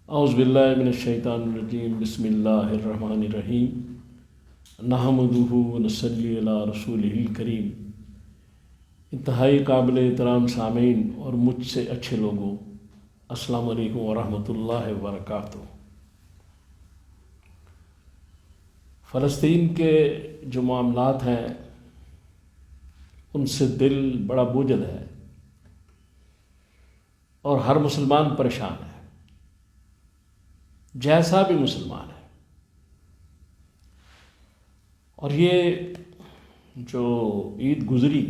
اعوذ باللہ من الشیطان الرجیم بسم اللہ الرحمن الرحیم نحمدہ ونصلی علی رسولہ الکریم۔ انتہائی قابل احترام سامعین اور مجھ سے اچھے لوگوں، السلام علیکم ورحمۃ اللہ وبرکاتہ۔ فلسطین کے جو معاملات ہیں ان سے دل بڑا بوجھل ہے اور ہر مسلمان پریشان ہے، جیسا بھی مسلمان ہے۔ اور یہ جو عید گزری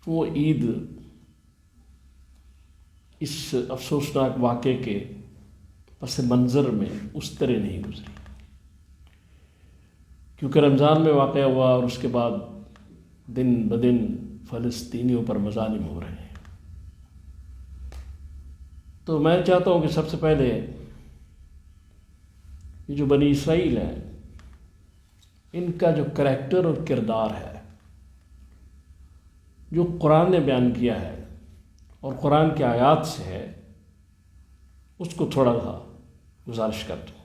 وہ عید اس افسوسناک واقعے کے پس منظر میں اس طرح نہیں گزری، کیونکہ رمضان میں واقع ہوا اور اس کے بعد دن بدن فلسطینیوں پر مظالم ہو رہے ہیں۔ تو میں چاہتا ہوں کہ سب سے پہلے یہ جو بنی اسرائیل ہیں ان کا جو کریکٹر اور کردار ہے جو قرآن نے بیان کیا ہے اور قرآن کی آیات سے ہے، اس کو تھوڑا سا گزارش کر دوں۔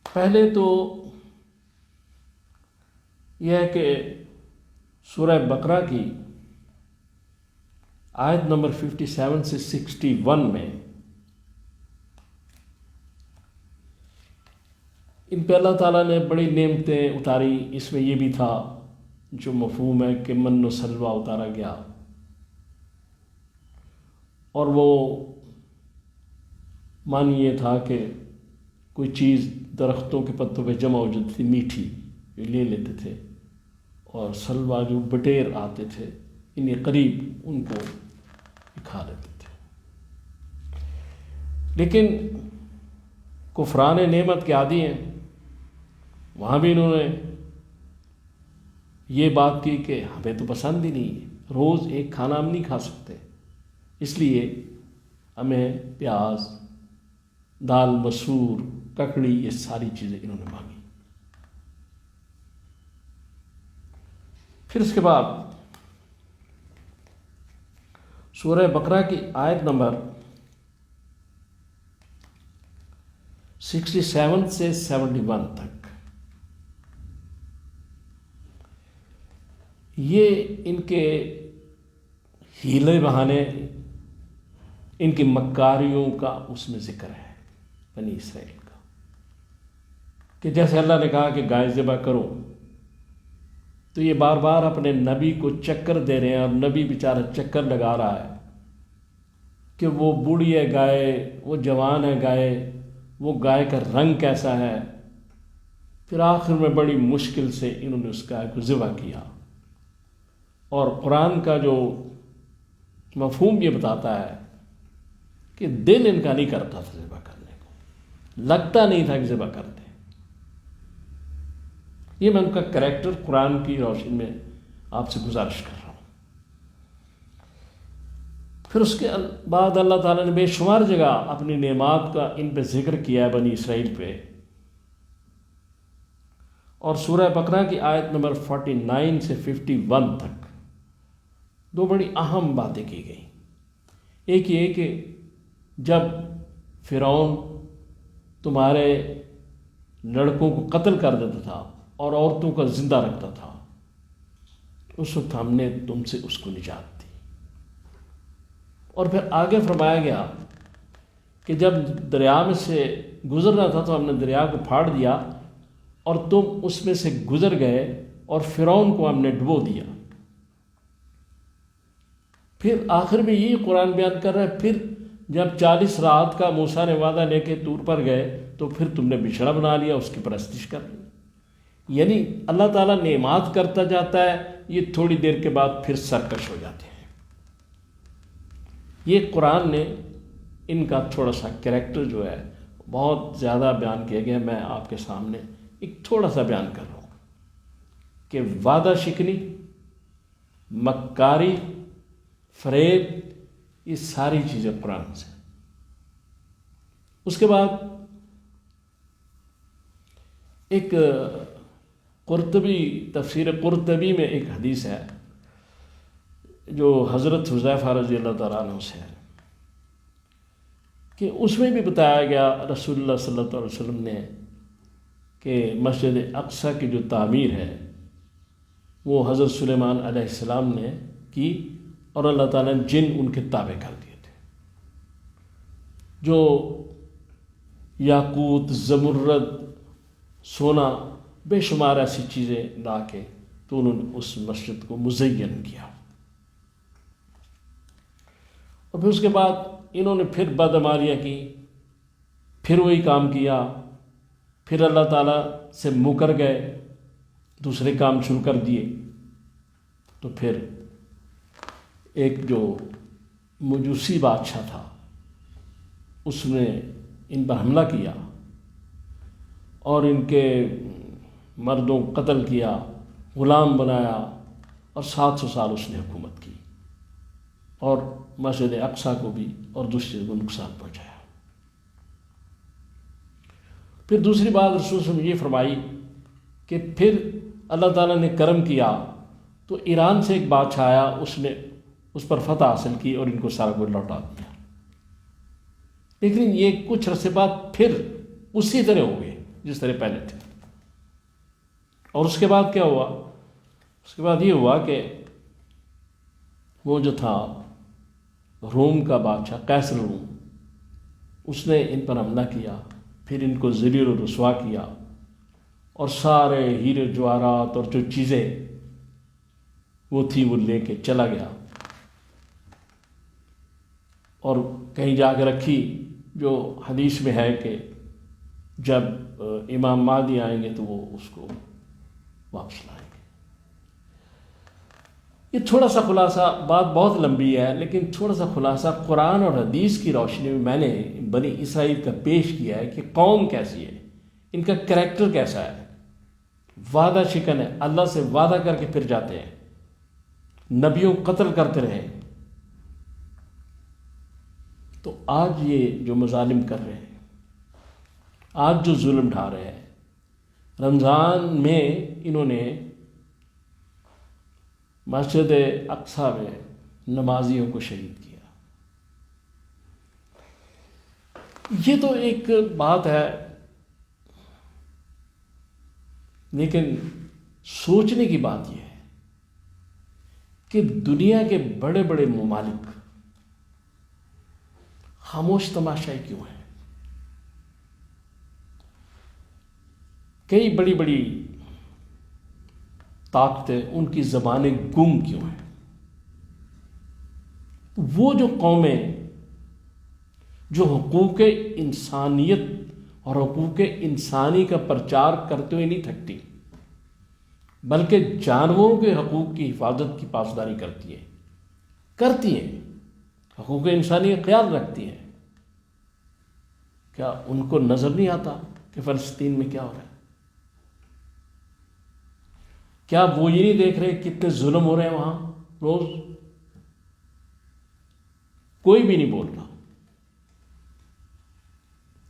پہلے تو یہ ہے کہ سورہ بقرہ کی آیت نمبر 57 سے 61 میں ان پہ اللہ تعالیٰ نے بڑی نعمتیں اتاری۔ اس میں یہ بھی تھا جو مفہوم ہے کہ من و سلوہ اتارا گیا، اور وہ معنی یہ تھا کہ کوئی چیز درختوں کے پتوں پہ جمع ہو جاتی تھی میٹھی، جو لے لیتے تھے، اور سلوہ جو بٹیر آتے تھے انہیں قریب ان کو کھا لیتے تھے۔ لیکن کفران نعمت کے عادی ہیں، وہاں بھی انہوں نے یہ بات کی کہ ہمیں تو پسند ہی نہیں ہے، روز ایک کھانا ہم نہیں کھا سکتے، اس لیے ہمیں پیاز، دال مسور، ککڑی، یہ ساری چیزیں انہوں نے مانگی۔ پھر اس کے بعد سورہ بقرہ کی آیت نمبر 67 سے 71 تک یہ ان کے ہیلے بہانے، ان کی مکاریوں کا اس میں ذکر ہے بنی اسرائیل کا، کہ جیسے اللہ نے کہا کہ گائے ذبح کرو، تو یہ بار بار اپنے نبی کو چکر دے رہے ہیں، اور نبی بیچارہ چکر لگا رہا ہے کہ وہ بوڑھی ہے گائے، وہ جوان ہے گائے، وہ گائے کا رنگ کیسا ہے۔ پھر آخر میں بڑی مشکل سے انہوں نے اس گائے کو ذبح کیا، اور قرآن کا جو مفہوم یہ بتاتا ہے کہ دل ان کا نہیں کرتا تھا ذبح کرنے کو، لگتا نہیں تھا کہ ذبح کر دیں۔ یہ میں ان کا کریکٹر قرآن کی روشنی میں آپ سے گزارش کر رہا ہوں۔ پھر اس کے بعد اللہ تعالیٰ نے بے شمار جگہ اپنی نعمات کا ان پہ ذکر کیا ہے بنی اسرائیل پہ، اور سورہ بقرہ کی آیت نمبر 49 سے 51 تک دو بڑی اہم باتیں کی گئیں۔ ایک یہ کہ جب فرعون تمہارے لڑکوں کو قتل کر دیتا تھا اور عورتوں کا زندہ رکھتا تھا، اس وقت ہم نے تم سے اس کو نجات دی۔ اور پھر آگے فرمایا گیا کہ جب دریا میں سے گزرنا تھا تو ہم نے دریا کو پھاڑ دیا اور تم اس میں سے گزر گئے، اور فرعون کو ہم نے ڈبو دیا۔ پھر آخر میں یہی قرآن بیان کر رہا ہے، پھر جب 40 رات کا موسیٰ نے وعدہ لے کے طور پر گئے تو پھر تم نے بچھڑا بنا لیا، اس کی پرستش کر لی۔ یعنی اللہ تعالیٰ نعمات کرتا جاتا ہے، یہ تھوڑی دیر کے بعد پھر سرکش ہو جاتے ہیں۔ یہ قرآن نے ان کا تھوڑا سا کریکٹر جو ہے بہت زیادہ بیان کیا گیا، میں آپ کے سامنے ایک تھوڑا سا بیان کر رہا ہوں کہ وعدہ شکنی، مکاری، فریب، یہ ساری چیزیں قرآن سے۔ اس کے بعد ایک قرطبی، تفسیر قرطبی میں ایک حدیث ہے جو حضرت حذیفہ رضی اللہ تعالیٰ عنہ سے ہے کہ اس میں بھی بتایا گیا رسول اللہ صلی اللہ علیہ وسلم نے کہ مسجد اقصیٰ کی جو تعمیر ہے وہ حضرت سلیمان علیہ السلام نے کی، اور اللہ تعالیٰ نے جن ان کے تابع کر دیے تھے، جو یاقوت، زمرد، سونا، بے شمار ایسی چیزیں لا کے تو انہوں نے اس مسجد کو مزین کیا. اور پھر اس کے بعد انہوں نے پھر بدعمالیاں کی، پھر وہی کام کیا، پھر اللہ تعالیٰ سے مکر گئے، دوسرے کام شروع کر دیے. تو پھر ایک جو مجوسی بادشاہ تھا اس نے ان پر حملہ کیا اور ان کے مردوں کو قتل کیا، غلام بنایا، اور 700 سال اس نے حکومت کی اور مسجد اقصیٰ کو بھی اور دوسرے کو نقصان پہنچایا. پھر دوسری بات رسول صلی اللہ علیہ وسلم یہ فرمائی کہ پھر اللہ تعالیٰ نے کرم کیا تو ایران سے ایک بادشاہ آیا، اس نے اس پر فتح حاصل کی اور ان کو سارا کچھ لوٹا دیا. لیکن یہ کچھ عرصے بعد پھر اسی طرح ہو گئے جس طرح پہلے تھے. اور اس کے بعد کیا ہوا؟ اس کے بعد یہ ہوا کہ وہ جو تھا روم کا بادشاہ قیصر روم، اس نے ان پر حملہ کیا، پھر ان کو ذلیل و رسوا کیا اور سارے ہیرے جواہرات اور جو چیزیں وہ تھی وہ لے کے چلا گیا اور کہیں جا کے رکھی، جو حدیث میں ہے کہ جب امام مہدی آئیں گے تو وہ اس کو واپس لائیں گے. یہ تھوڑا سا خلاصہ، بات بہت لمبی ہے لیکن تھوڑا سا خلاصہ قرآن اور حدیث کی روشنی میں میں نے بنی اسرائیل کا پیش کیا ہے کہ قوم کیسی ہے، ان کا کریکٹر کیسا ہے. وعدہ شکن ہے، اللہ سے وعدہ کر کے پھر جاتے ہیں، نبیوں کو قتل کرتے رہے. تو آج یہ جو مظالم کر رہے ہیں، آج جو ظلم ڈھا رہے ہیں، رمضان میں انہوں نے مسجد اقصیٰ میں نمازیوں کو شہید کیا. یہ تو ایک بات ہے، لیکن سوچنے کی بات یہ ہے کہ دنیا کے بڑے بڑے ممالک خاموش تماشائی کیوں ہیں؟ کئی بڑی بڑی طاقتیں، ان کی زبانیں گم کیوں ہیں؟ وہ جو قومیں جو حقوق انسانیت اور حقوق انسانی کا پرچار کرتے ہوئے نہیں تھکتی، بلکہ جانوروں کے حقوق کی حفاظت کی پاسداری کرتی ہیں، حقوق انسانی کا خیال رکھتی ہیں، کیا ان کو نظر نہیں آتا کہ فلسطین میں کیا ہو رہا ہے؟ کیا وہ یہ نہیں دیکھ رہے کتنے ظلم ہو رہے ہیں وہاں روز؟ کوئی بھی نہیں بول رہا.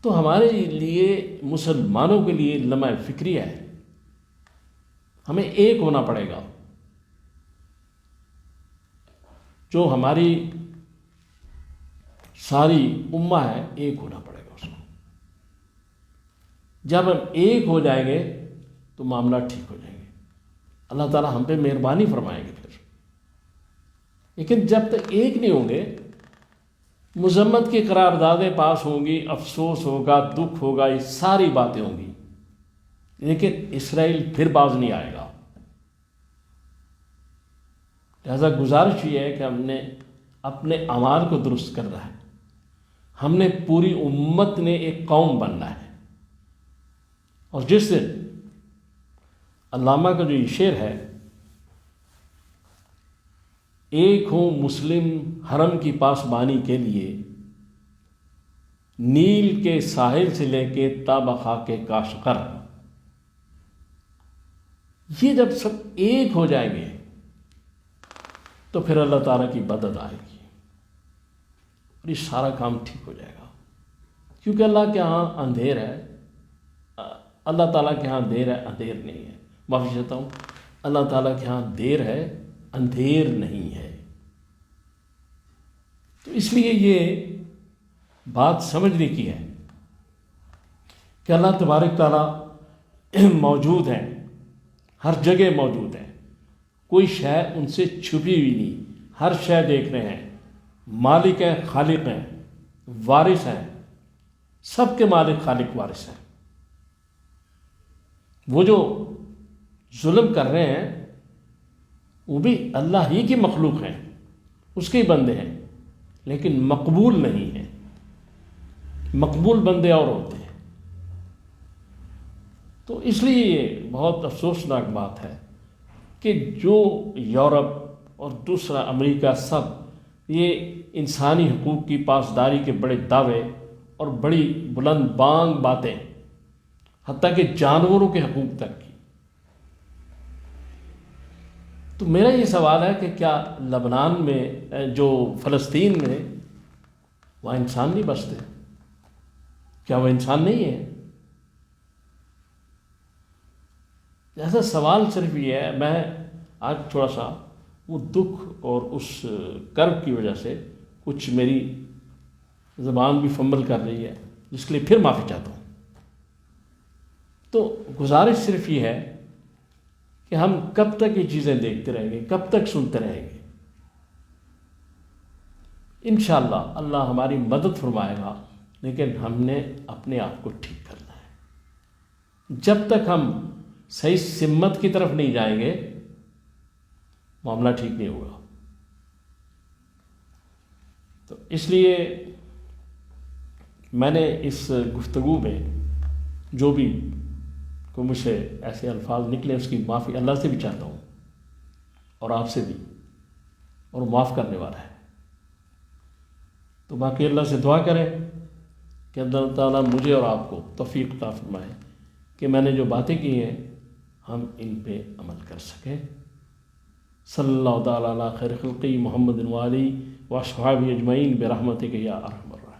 تو ہمارے لیے، مسلمانوں کے لیے لمحہ فکری ہے، ہمیں ایک ہونا پڑے گا. جو ہماری ساری امہ ہے، ایک ہونا پڑے گا اس کو. جب ہم ایک ہو جائیں گے تو معاملات ٹھیک ہو جائیں گے. اللہ تعالیٰ ہم پہ مہربانی فرمائیں گے پھر. لیکن جب تک ایک نہیں ہوں گے، مذمت کی قراردادیں پاس ہوں گی، افسوس ہوگا، دکھ ہوگا، یہ ساری باتیں ہوں گی، لیکن اسرائیل پھر باز نہیں آئے گا. لہذا گزارش یہ ہے کہ ہم نے اپنے اعمال کو درست کرنا ہے. ہم نے پوری امت نے ایک قوم بننا ہے. اور جس دن علامہ کا جو یہ شعر ہے، ایک ہوں مسلم حرم کی پاسبانی کے لیے، نیل کے ساحل سے لے کے تا بخاک کاشغر. یہ جب سب ایک ہو جائیں گے تو پھر اللہ تعالیٰ کی مدد آئے گی اور یہ سارا کام ٹھیک ہو جائے گا. کیونکہ اللہ کے ہاں اندھیر ہے، اللہ تعالیٰ کے ہاں دیر ہے، اندھیر نہیں ہے. معافی چاہتا ہوں، اللہ تعالیٰ کے ہاں دیر ہے، اندھیر نہیں ہے. اس لیے یہ بات سمجھنے کی ہے کہ اللہ تبارک تعالیٰ موجود ہیں، ہر جگہ موجود ہیں، کوئی شے ان سے چھپی ہوئی نہیں، ہر شے دیکھ رہے ہیں، مالک ہیں، خالق ہیں، وارث ہیں، سب کے مالک خالق وارث ہیں۔ وہ جو ظلم کر رہے ہیں وہ بھی اللہ ہی کی مخلوق ہیں، اس کے ہی بندے ہیں، لیکن مقبول نہیں ہیں۔ مقبول بندے اور ہوتے ہیں۔ تو اس لیے یہ بہت افسوسناک بات ہے کہ جو یورپ اور دوسرا امریکہ سب یہ انسانی حقوق کی پاسداری کے بڑے دعوے اور بڑی بلند بانگ باتیں، حتیٰ کہ جانوروں کے حقوق تک کی۔ تو میرا یہ سوال ہے کہ کیا لبنان میں، جو فلسطین میں، وہاں انسان نہیں بستے؟ کیا وہ انسان نہیں ہے؟ ایسا سوال صرف یہ ہے۔ میں آج تھوڑا سا وہ دکھ اور اس کرب کی وجہ سے کچھ میری زبان بھی فمبل کر رہی ہے، جس کے لیے پھر معافی چاہتا ہوں۔ تو گزارش صرف یہ ہے کہ ہم کب تک یہ چیزیں دیکھتے رہیں گے، کب تک سنتے رہیں گے؟ انشاءاللہ اللہ ہماری مدد فرمائے گا، لیکن ہم نے اپنے آپ کو ٹھیک کرنا ہے۔ جب تک ہم صحیح سمت کی طرف نہیں جائیں گے، معاملہ ٹھیک نہیں ہوگا۔ تو اس لیے میں نے اس گفتگو میں جو بھی کوئی مجھ سے ایسے الفاظ نکلے، اس کی معافی اللہ سے بھی چاہتا ہوں اور آپ سے بھی، اور معاف کرنے والا ہے۔ تو باقی اللہ سے دعا کریں کہ اللہ تعالیٰ مجھے اور آپ کو توفیق عطا فرمائے کہ میں نے جو باتیں کی ہیں ہم ان پہ عمل کر سکیں۔ صلی اللہ تعالیٰ علی خیر خلقی محمد و آلہ و اصحابہ اجمعین برحمتک یا ارحم الراحمین۔